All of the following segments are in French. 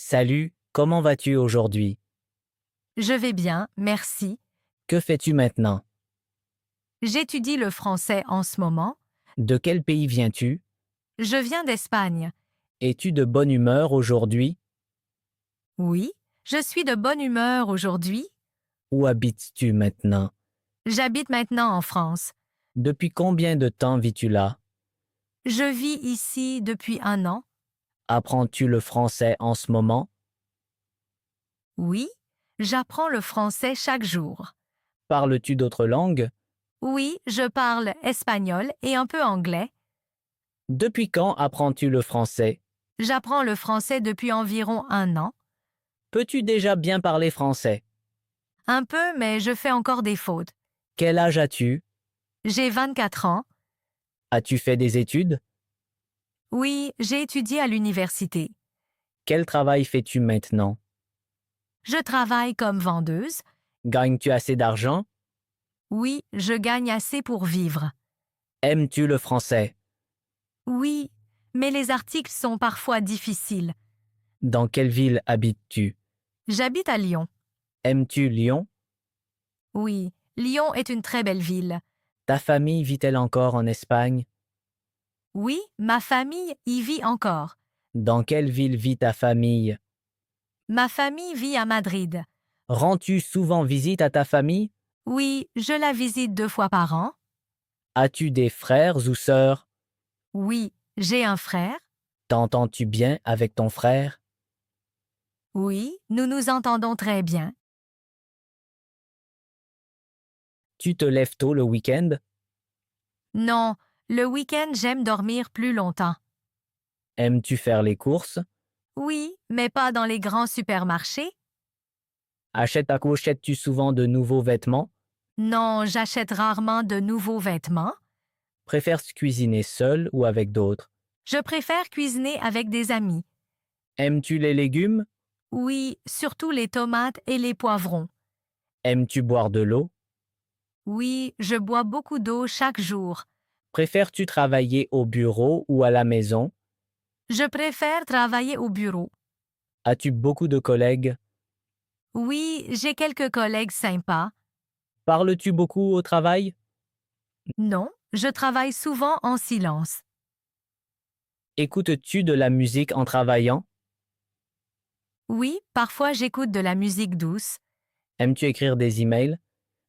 Salut, comment vas-tu aujourd'hui? Je vais bien, merci. Que fais-tu maintenant? J'étudie le français en ce moment. De quel pays viens-tu? Je viens d'Espagne. Es-tu de bonne humeur aujourd'hui? Oui, je suis de bonne humeur aujourd'hui. Où habites-tu maintenant? J'habite maintenant en France. Depuis combien de temps vis-tu là? Je vis ici depuis 1 an. Apprends-tu le français en ce moment? Oui, j'apprends le français chaque jour. Parles-tu d'autres langues? Oui, je parle espagnol et un peu anglais. Depuis quand apprends-tu le français? J'apprends le français depuis environ 1 an. Peux-tu déjà bien parler français? Un peu, mais je fais encore des fautes. Quel âge as-tu? J'ai 24 ans. As-tu fait des études? Oui, j'ai étudié à l'université. Quel travail fais-tu maintenant? Je travaille comme vendeuse. Gagnes-tu assez d'argent? Oui, je gagne assez pour vivre. Aimes-tu le français? Oui, mais les articles sont parfois difficiles. Dans quelle ville habites-tu? J'habite à Lyon. Aimes-tu Lyon? Oui, Lyon est une très belle ville. Ta famille vit-elle encore en Espagne? Oui, ma famille y vit encore. Dans quelle ville vit ta famille? Ma famille vit à Madrid. Rends-tu souvent visite à ta famille? Oui, je la visite 2 fois par an. As-tu des frères ou sœurs? Oui, j'ai un frère. T'entends-tu bien avec ton frère? Oui, nous nous entendons très bien. Tu te lèves tôt le week-end? Non, le week-end j'aime dormir plus longtemps. Aimes-tu faire les courses? Oui, mais pas dans les grands supermarchés. Achètes-tu souvent de nouveaux vêtements? Non, j'achète rarement de nouveaux vêtements. Préfères-tu cuisiner seul ou avec d'autres? Je préfère cuisiner avec des amis. Aimes-tu les légumes? Oui, surtout les tomates et les poivrons. Aimes-tu boire de l'eau? Oui, je bois beaucoup d'eau chaque jour. Préfères-tu travailler au bureau ou à la maison? Je préfère travailler au bureau. As-tu beaucoup de collègues? Oui, j'ai quelques collègues sympas. Parles-tu beaucoup au travail? Non, je travaille souvent en silence. Écoutes-tu de la musique en travaillant? Oui, parfois j'écoute de la musique douce. Aimes-tu écrire des emails?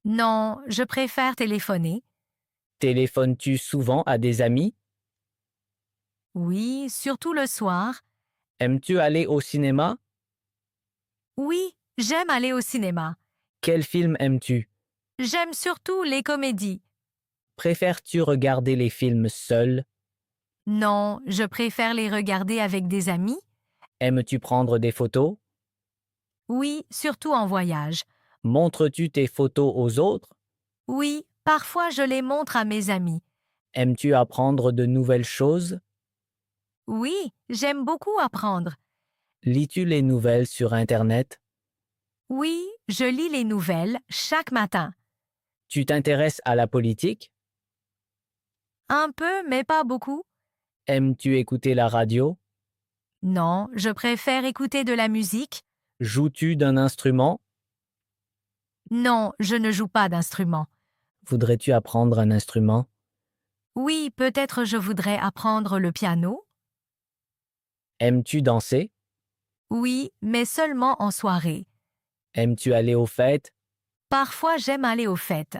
Non, je préfère téléphoner. Téléphones-tu souvent à des amis? Oui, surtout le soir. Aimes-tu aller au cinéma? Oui, j'aime aller au cinéma. Quel film aimes-tu? J'aime surtout les comédies. Préfères-tu regarder les films seul? Non, je préfère les regarder avec des amis. Aimes-tu prendre des photos? Oui, surtout en voyage. Montres-tu tes photos aux autres? Oui, parfois je les montre à mes amis. Aimes-tu apprendre de nouvelles choses? Oui, j'aime beaucoup apprendre. Lis-tu les nouvelles sur Internet? Oui, je lis les nouvelles chaque matin. Tu t'intéresses à la politique? Un peu, mais pas beaucoup. Aimes-tu écouter la radio? Non, je préfère écouter de la musique. Joues-tu d'un instrument? Non, je ne joue pas d'instrument. Voudrais-tu apprendre un instrument? Oui, peut-être je voudrais apprendre le piano. Aimes-tu danser? Oui, mais seulement en soirée. Aimes-tu aller aux fêtes? Parfois j'aime aller aux fêtes.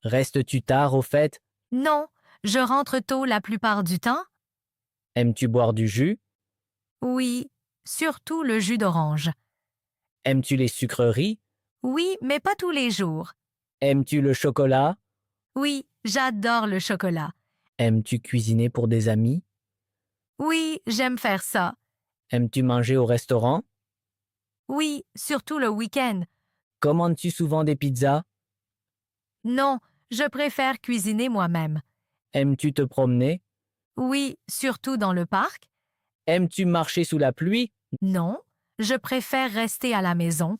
Restes-tu tard aux fêtes? Non, je rentre tôt la plupart du temps. Aimes-tu boire du jus? Oui, surtout le jus d'orange. Aimes-tu les sucreries? Oui, mais pas tous les jours. Aimes-tu le chocolat? Oui, j'adore le chocolat. Aimes-tu cuisiner pour des amis? Oui, j'aime faire ça. Aimes-tu manger au restaurant? Oui, surtout le week-end. Commandes-tu souvent des pizzas? Non, je préfère cuisiner moi-même. Aimes-tu te promener? Oui, surtout dans le parc. Aimes-tu marcher sous la pluie? Non, je préfère rester à la maison.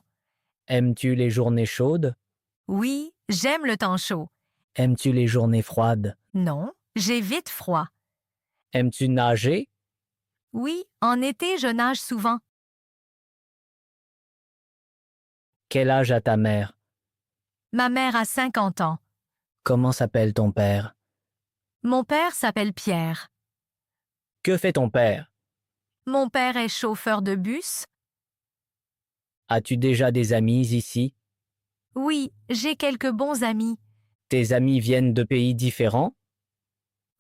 Aimes-tu les journées chaudes? Oui, j'aime le temps chaud. Aimes-tu les journées froides? Non, j'ai vite froid. Aimes-tu nager? Oui, en été, je nage souvent. Quel âge a ta mère? Ma mère a 50 ans. Comment s'appelle ton père? Mon père s'appelle Pierre. Que fait ton père? Mon père est chauffeur de bus. As-tu déjà des amis ici? Oui, j'ai quelques bons amis. Tes amis viennent de pays différents?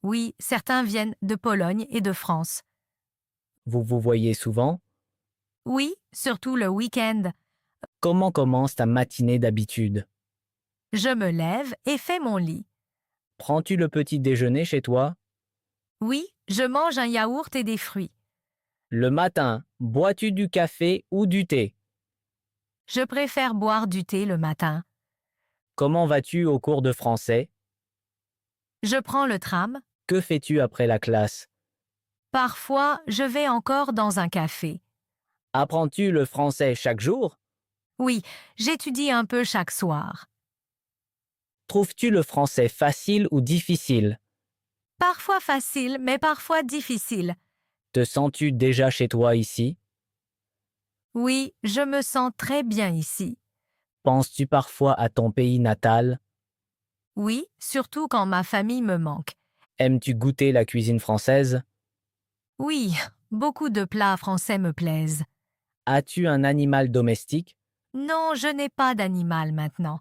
Oui, certains viennent de Pologne et de France. Vous vous voyez souvent? Oui, surtout le week-end. Comment commence ta matinée d'habitude? Je me lève et fais mon lit. Prends-tu le petit déjeuner chez toi? Oui, je mange un yaourt et des fruits. Le matin, bois-tu du café ou du thé? Je préfère boire du thé le matin. Comment vas-tu au cours de français? Je prends le tram. Que fais-tu après la classe? Parfois, je vais encore dans un café. Apprends-tu le français chaque jour? Oui, j'étudie un peu chaque soir. Trouves-tu le français facile ou difficile? Parfois facile, mais parfois difficile. Te sens-tu déjà chez toi ici? Oui, je me sens très bien ici. Penses-tu parfois à ton pays natal? Oui, surtout quand ma famille me manque. Aimes-tu goûter la cuisine française? Oui, beaucoup de plats français me plaisent. As-tu un animal domestique? Non, je n'ai pas d'animal maintenant.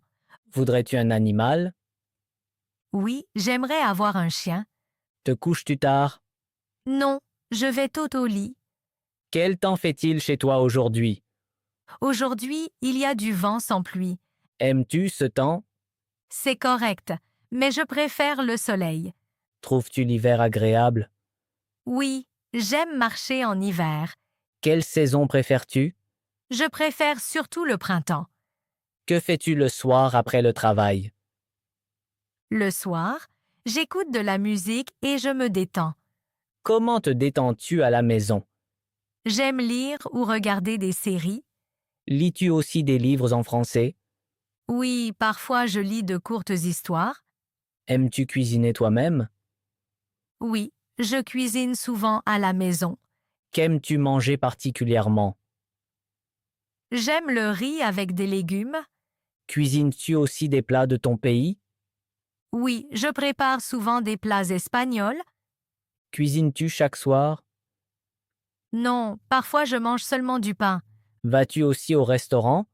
Voudrais-tu un animal? Oui, j'aimerais avoir un chien. Te couches-tu tard? Non, je vais tôt au lit. Quel temps fait-il chez toi aujourd'hui? Aujourd'hui, il y a du vent sans pluie. Aimes-tu ce temps? C'est correct, mais je préfère le soleil. Trouves-tu l'hiver agréable? Oui, j'aime marcher en hiver. Quelle saison préfères-tu? Je préfère surtout le printemps. Que fais-tu le soir après le travail? Le soir, j'écoute de la musique et je me détends. Comment te détends-tu à la maison? J'aime lire ou regarder des séries. Lis-tu aussi des livres en français? Oui, parfois je lis de courtes histoires. Aimes-tu cuisiner toi-même? Oui, je cuisine souvent à la maison. Qu'aimes-tu manger particulièrement? J'aime le riz avec des légumes. Cuisines-tu aussi des plats de ton pays? Oui, je prépare souvent des plats espagnols. Cuisines-tu chaque soir? Non, parfois je mange seulement du pain. Vas-tu aussi au restaurant?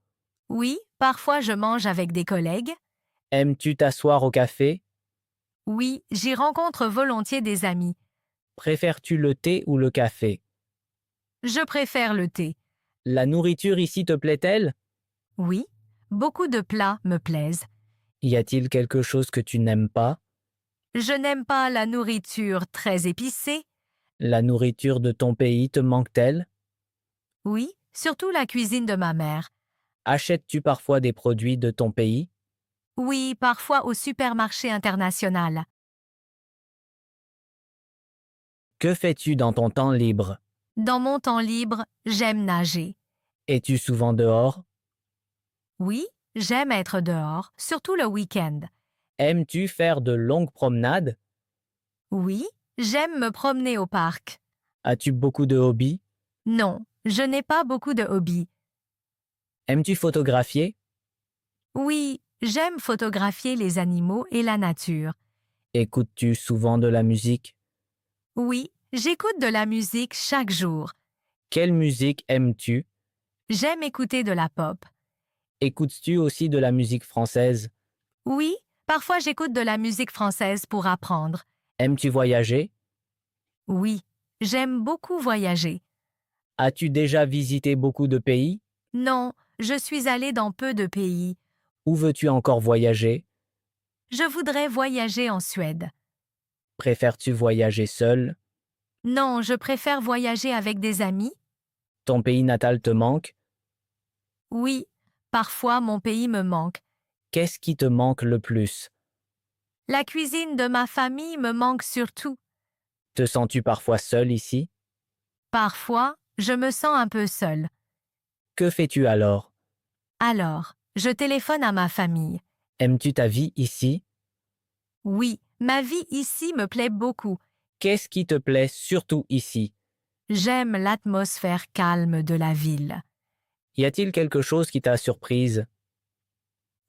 Oui, parfois je mange avec des collègues. Aimes-tu t'asseoir au café? Oui, j'y rencontre volontiers des amis. Préfères-tu le thé ou le café? Je préfère le thé. La nourriture ici te plaît-elle? Oui, beaucoup de plats me plaisent. Y a-t-il quelque chose que tu n'aimes pas? Je n'aime pas la nourriture très épicée. La nourriture de ton pays te manque-t-elle? Oui, surtout la cuisine de ma mère. Achètes-tu parfois des produits de ton pays? Oui, parfois au supermarché international. Que fais-tu dans ton temps libre? Dans mon temps libre, j'aime nager. Es-tu souvent dehors? Oui, j'aime être dehors, surtout le week-end. Aimes-tu faire de longues promenades? Oui, j'aime me promener au parc. As-tu beaucoup de hobbies? Non, je n'ai pas beaucoup de hobbies. Aimes-tu photographier? Oui, j'aime photographier les animaux et la nature. Écoutes-tu souvent de la musique? Oui, j'écoute de la musique chaque jour. Quelle musique aimes-tu? J'aime écouter de la pop. Écoutes-tu aussi de la musique française? Oui, parfois j'écoute de la musique française pour apprendre. Aimes-tu voyager? Oui, j'aime beaucoup voyager. As-tu déjà visité beaucoup de pays? Non, je suis allée dans peu de pays. Où veux-tu encore voyager? Je voudrais voyager en Suède. Préfères-tu voyager seul? Non, je préfère voyager avec des amis. Ton pays natal te manque? Oui, parfois mon pays me manque. Qu'est-ce qui te manque le plus? La cuisine de ma famille me manque surtout. Te sens-tu parfois seul ici? Parfois, je me sens un peu seule. Que fais-tu alors? Alors, je téléphone à ma famille. Aimes-tu ta vie ici? Oui, ma vie ici me plaît beaucoup. Qu'est-ce qui te plaît surtout ici? J'aime l'atmosphère calme de la ville. Y a-t-il quelque chose qui t'a surprise?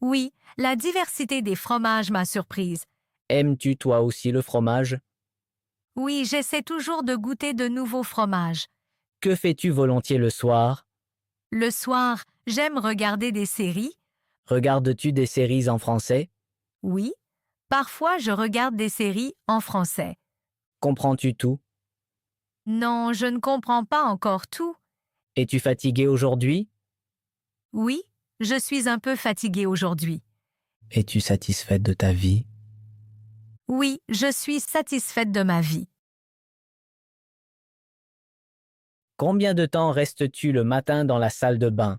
Oui, la diversité des fromages m'a surprise. Aimes-tu toi aussi le fromage? Oui, j'essaie toujours de goûter de nouveaux fromages. Que fais-tu volontiers le soir? Le soir, j'aime regarder des séries. Regardes-tu des séries en français? Oui, parfois je regarde des séries en français. Comprends-tu tout? Non, je ne comprends pas encore tout. Es-tu fatigué aujourd'hui? Oui, je suis un peu fatiguée aujourd'hui. Es-tu satisfaite de ta vie? Oui, je suis satisfaite de ma vie. Combien de temps restes-tu le matin dans la salle de bain?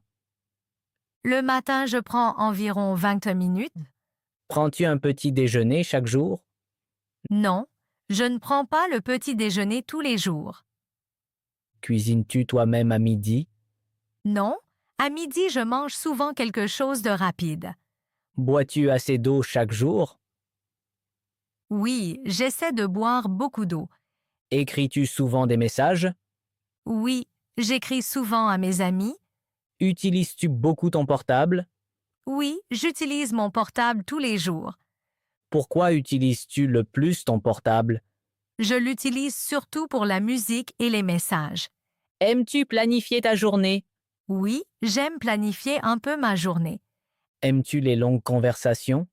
Le matin, je prends environ 20 minutes. Prends-tu un petit déjeuner chaque jour? Non, je ne prends pas le petit déjeuner tous les jours. Cuisines-tu toi-même à midi? Non, à midi, je mange souvent quelque chose de rapide. Bois-tu assez d'eau chaque jour? Oui, j'essaie de boire beaucoup d'eau. Écris-tu souvent des messages? Oui, j'écris souvent à mes amis. Utilises-tu beaucoup ton portable? Oui, j'utilise mon portable tous les jours. Pourquoi utilises-tu le plus ton portable? Je l'utilise surtout pour la musique et les messages. Aimes-tu planifier ta journée? Oui, j'aime planifier un peu ma journée. Aimes-tu les longues conversations?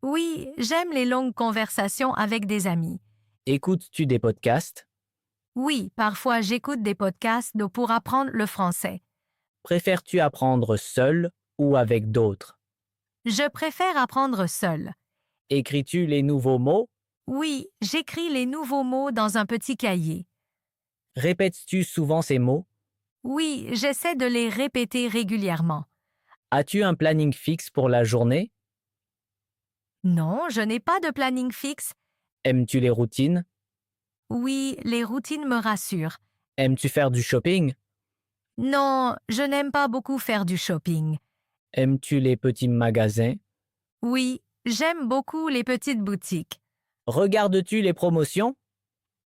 Oui, j'aime les longues conversations avec des amis. Écoutes-tu des podcasts? Oui, parfois j'écoute des podcasts pour apprendre le français. Préfères-tu apprendre seul ou avec d'autres? Je préfère apprendre seul. Écris-tu les nouveaux mots? Oui, j'écris les nouveaux mots dans un petit cahier. Répètes-tu souvent ces mots? Oui, j'essaie de les répéter régulièrement. As-tu un planning fixe pour la journée? Non, je n'ai pas de planning fixe. Aimes-tu les routines? Oui, les routines me rassurent. Aimes-tu faire du shopping? Non, je n'aime pas beaucoup faire du shopping. Aimes-tu les petits magasins? Oui, j'aime beaucoup les petites boutiques. Regardes-tu les promotions?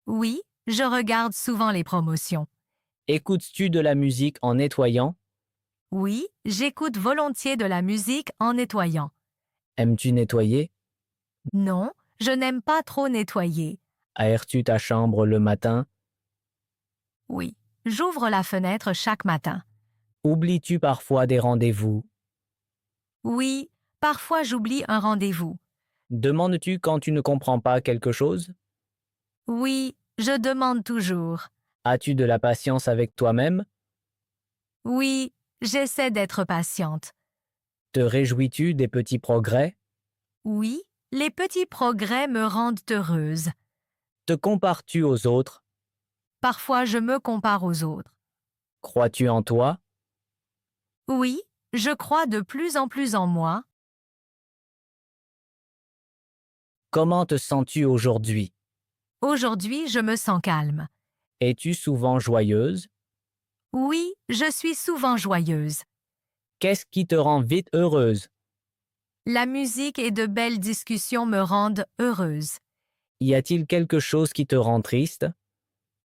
Oui, je regarde souvent les promotions. Écoutes-tu de la musique en nettoyant? Oui, j'écoute volontiers de la musique en nettoyant. Aimes-tu nettoyer? Non, je n'aime pas trop nettoyer. Aères-tu ta chambre le matin? Oui, j'ouvre la fenêtre chaque matin. Oublies-tu parfois des rendez-vous? Oui, parfois j'oublie un rendez-vous. Demandes-tu quand tu ne comprends pas quelque chose? Oui, je demande toujours. As-tu de la patience avec toi-même? Oui, j'essaie d'être patiente. Te réjouis-tu des petits progrès? Oui, les petits progrès me rendent heureuse. Te compares-tu aux autres? Parfois je me compare aux autres. Crois-tu en toi? Oui, je crois de plus en plus en moi. Comment te sens-tu aujourd'hui? Aujourd'hui, je me sens calme. Es-tu souvent joyeuse? Oui, je suis souvent joyeuse. Qu'est-ce qui te rend vite heureuse? La musique et de belles discussions me rendent heureuse. Y a-t-il quelque chose qui te rend triste?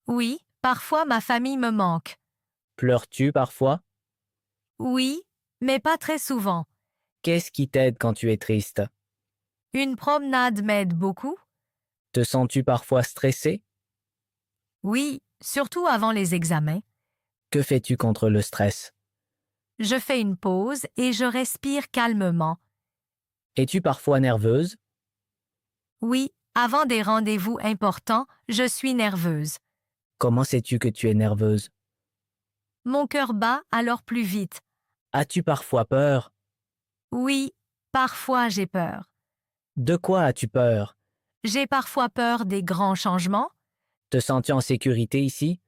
Oui, parfois ma famille me manque. Pleures-tu parfois? Oui, mais pas très souvent. Qu'est-ce qui t'aide quand tu es triste? Une promenade m'aide beaucoup. Te sens-tu parfois stressé? Oui, surtout avant les examens. Que fais-tu contre le stress? Je fais une pause et je respire calmement. Es-tu parfois nerveuse? Oui, avant des rendez-vous importants, je suis nerveuse. Comment sais-tu que tu es nerveuse? Mon cœur bat alors plus vite. As-tu parfois peur? Oui, parfois j'ai peur. De quoi as-tu peur? J'ai parfois peur des grands changements. Te sens-tu en sécurité ici?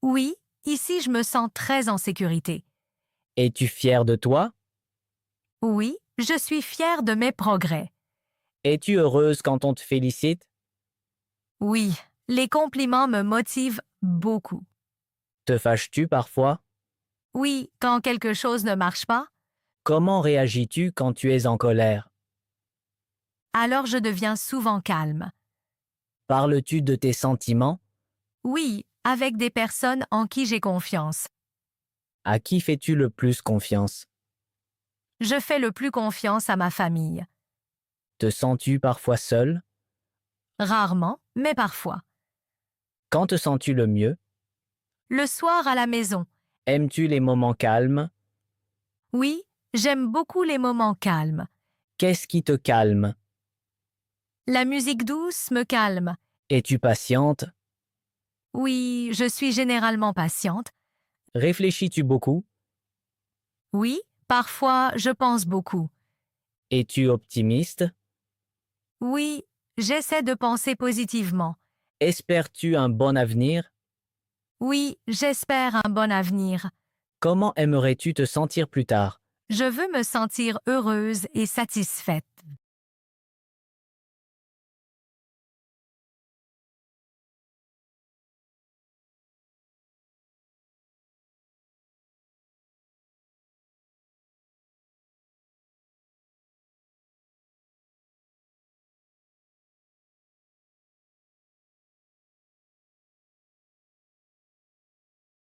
Oui, ici je me sens très en sécurité. Es-tu fière de toi? Oui, je suis fière de mes progrès. Es-tu heureuse quand on te félicite? Oui, les compliments me motivent beaucoup. Te fâches-tu parfois? Oui, quand quelque chose ne marche pas, Comment réagis-tu quand tu es en colère? alors je deviens souvent calme. Parles-tu de tes sentiments? Oui, avec des personnes en qui j'ai confiance. À qui fais-tu le plus confiance? Je fais le plus confiance à ma famille. Te sens-tu parfois seul? Rarement, mais parfois. Quand te sens-tu le mieux? Le soir à la maison. Aimes-tu les moments calmes? Oui, j'aime beaucoup les moments calmes. Qu'est-ce qui te calme? La musique douce me calme. Es-tu patiente? Oui, je suis généralement patiente. Réfléchis-tu beaucoup? Oui, parfois je pense beaucoup. Es-tu optimiste? Oui, j'essaie de penser positivement. Espères-tu un bon avenir? Oui, j'espère un bon avenir. Comment aimerais-tu te sentir plus tard? Je veux me sentir heureuse et satisfaite.